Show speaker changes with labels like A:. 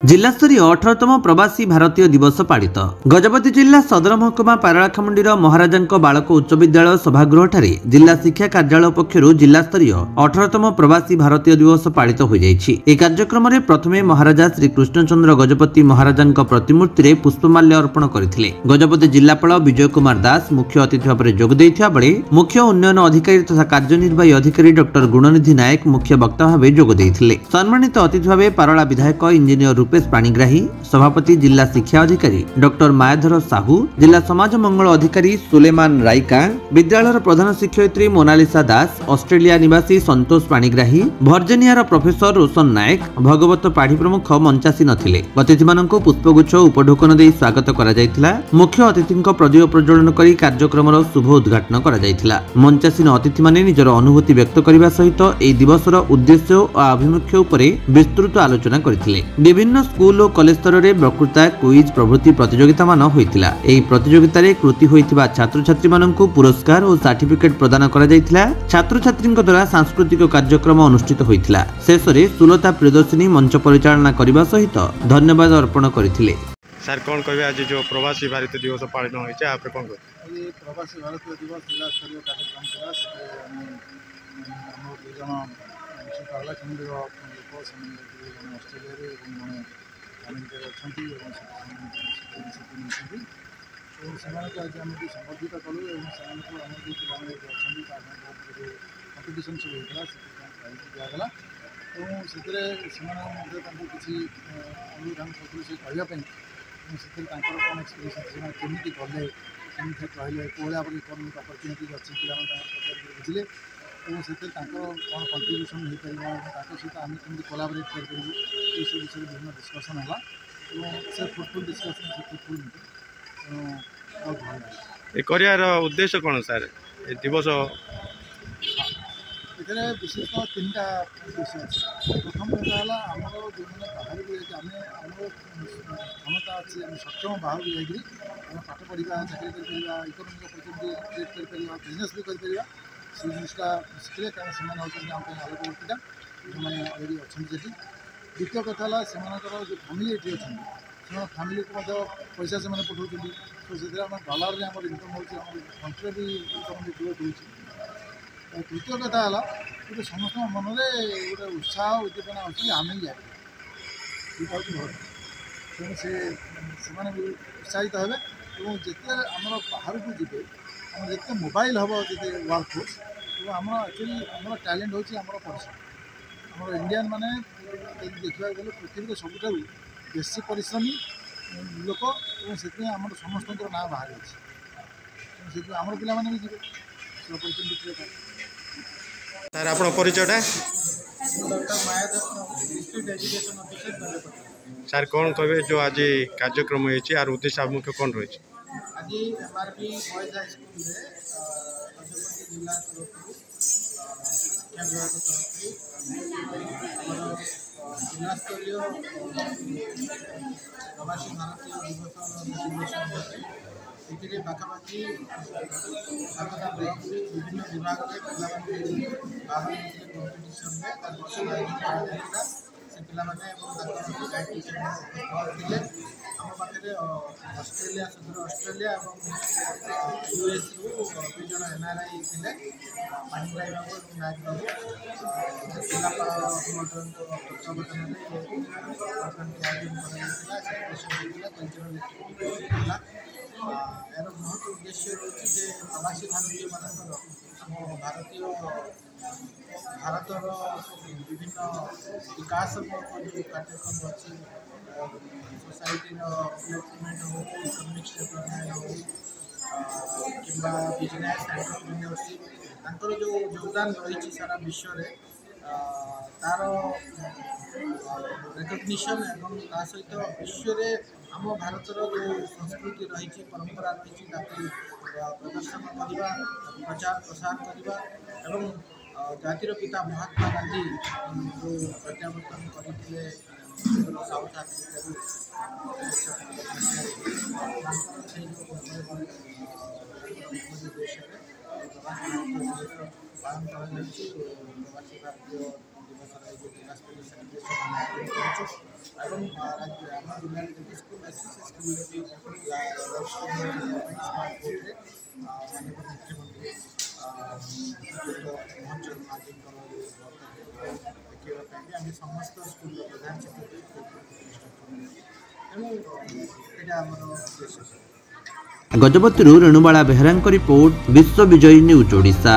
A: जिलास्तरीय 18तम प्रवासी भारतीय दिवस पालित गजपति जिला सदर महकुमा पारଳାଖେମୁଣ୍ଡିର महाराजाଙ୍କ बालक उच्च विद्यालय सभागृह जिला शिक्षा कार्यालय पक्षर जिलास्तरीय 18तम प्रवासी भारतीय दिवस पालित हो जाइछि। ए कार्यक्रम में प्रथमे महाराजा श्री कृष्णचंद्र गजपति महाराजाଙ୍କ प्रतिमूर्ति रे पुष्पमाल्य अर्पण करथिले। गजपति जिलापाल विजय कुमार दास मुख्य अतिथि भाव जोग दैथिबा बेले मुख्य उन्नयन अधिकारी तथा कार्यनिर्वाही अधिकारी डॉक्टर गुणनिधि नायक मुख्य वक्ता भाव जोग दैथिले। सम्मानित अतिथि भाव पारଳା विधायक इंजीनियर रूपेश पाणिग्राही, सभापति जिला शिक्षा अधिकारी डॉक्टर मायाधर साहू, जिला समाज मंगल अधिकारी सुलेमान राइका, विद्यालय प्रधान शिक्षयित्री मोनालिसा दास, ऑस्ट्रेलिया निवासी संतोष पाणिग्राही, भर्जिनियार प्रोफेसर रोशन नायक, भगवत पाढ़ी प्रमुख मंचासी नथिले। अतिथि मानक पुष्पगुच्छ उपढोकन दे स्वागत करा जायतिला। मुख्य अतिथिक प्रदीप प्रज्वलन करी कार्यक्रमर शुभ उद्घाटन करा जायतिला। मंचासीन अतिथि माने निजर अनुभूति व्यक्त करबा सहित एई दिवसर उद्देश्य और आभिमुख्य उपरे विस्तृत आलोचना करथिले। विभिन्न स्कूल और कॉलेज स्तर में वक्तृता, क्विज प्रभृति प्रतियोगिता मान होइतिला। एही प्रतियोगिता रे कृति होइतिबा छात्र छात्री माननकु पुरस्कार और सर्टिफिकेट प्रदान करा जायतिला। छात्र छात्रीଙ୍କ द्वारा सांस्कृतिक कार्यक्रम अनुष्ठित होइतिला। शेष रे सुलता प्रियदर्शिनी मंच परिचालना करबा सहित धन्यवाद अर्पण करथिले।
B: सर कौन कहबे आज जो प्रवासी भारतीय दिवस पालन होइছে आपरे कोन कहबे?
C: ये प्रवासी भारतीय दिवस जिला स्तरीय कार्यक्रम था। पारଳାଖେମୁଣ୍ଡି लोक ऑस्ट्रेलिया अमेरिका अच्छा तो से आज आम संबर्धित कलु और जो पिलाने अच्छा कम्पिटिशन सब होता है दिगला और से किसी अनुदान करूँ से कहवाई से कौन एक्सपीरियंस केमी कले केमी कहले कौन भाव कौन अपरच्युनिटी अच्छी पे बुझे और से कौन कंट्रीब्यूशन हो पार सहित आम कमी कोलाबरेट करूँ ये सब विषय विभिन्न डिस्कसन है और से फ्रुटफुल डिस्कसन से फ्रुटफुल बहुत भल लगे।
B: कर उद्देश्य कौन सर दिवस?
C: ये विशेषतः तीन टा उद्देश्य अच्छे। प्रथम कथा आम जो मैंने बाहर को आम क्षमता अच्छी आम सक्षम बाहर को जाकि पाठ पढ़ा चाकरी कर इकोनोमिक अपरच्युनिटी क्रिएट कर बिजनेस भी कर से जिनटा शिखे कारण से आलोकवर्तीटा जो मैंने अलरेडी अच्छा से। द्वितीय कथा से जो फैमिली ये अच्छा फैमिली को पैसा से पठाऊँ तो से डॉलर में आम इनकम हो कंट्री भी इकोनोमिक ग्रोथ हो। तृतीय कथा है गोटे समस्त मन में गोटे उत्साह उद्दीपना अच्छी आम ही जाए ये हूँ तेणु से भी उत्साहित हे और जिते आम बाहर को जी आम जिते मोबाइल हम जिते वर्क फोर्स तो आम एक्चुअली आम टैलेंट हूँ आम परिश्रम। आम इंडियन माने देखा गले पृथ्वी सबुठ बेसी परिश्रमी लोक और से आम समस्त ना बाहर अच्छे आम पिला भी जी अपरच्युनिटी।
B: सर आप परिचयटा?
C: Doctor Mayadhar district education officer Gajapati.
B: Sir कौन कहबे जो आज कार्यक्रम होइছে आर उद्देश्य मुख्य कौन रही?
C: आज MRP boys high school Gajapati जिला तरफ शिक्षा विभाग तरफ जिला स्तरीय प्रवासी भारतीय दिवस ये पाखापाखि 7टा ब्लॉक विभिन्न विभाग में पिला कंपिटिशन में वर्ष आयोजन से पिला गाइड टीचर थे आम पाखे ऑस्ट्रेलिया सुदूर ऑस्ट्रेलिया और यूएस रु 2 जन एनआरआई थे पाणिग्राही बाबू और नायक बाबू जिलापाल तत्वावधान आयोजन यार बहुत उद्देश्य रही प्रवासी भारतीय मान भारतीय भारतर विभिन्न विकास जो कार्यक्रम अच्छी सोसाइटी डेवलपमेंट हो इकोनॉमिक डेवलपमेंट हो कि बिजनेस एंटरप्रेन्योरशिप जो योगदान रही सारा विश्व में तार रिकग्निशन एवं ता सहित विश्व में आम भारतर जो संस्कृति रही परंपरा रही प्रदर्शन करवा प्रचार प्रसार करवा एवं जातिर पिता महात्मा गांधी जो प्रत्यावर्तन करते साउथ देश पालन कर प्रवासी भारतीय दिवस ଏବଂ ଆମ ଜିଲ୍ଲାରେ ଯେତେ ସ୍କୁଲ ଅଛି ସେ ସ୍କୁଲରେ ବି ସ୍ମାର୍ଟ ବୋର୍ଡ଼ରେ ମାନନୀୟ ମୁଖ୍ୟମନ୍ତ୍ରୀ ମୋହନ ଚରଣ ମାଝୀଙ୍କର ଦେଖିବା ପାଇଁ ବି ଆମେ ସମସ୍ତ ସ୍କୁଲର ପ୍ରଧାନ ଶିକ୍ଷକ ତେଣୁ ଏଇଟା ଆମର ଉଦ୍ଦେଶ୍ୟ।
A: ଗଜପତିରୁ ରେଣୁବାଳା ବେହେରାଙ୍କ ରିପୋର୍ଟ, ବିଶ୍ୱ ବିଜୟୀ ନ୍ୟୁଜ୍ ଓଡ଼ିଶା।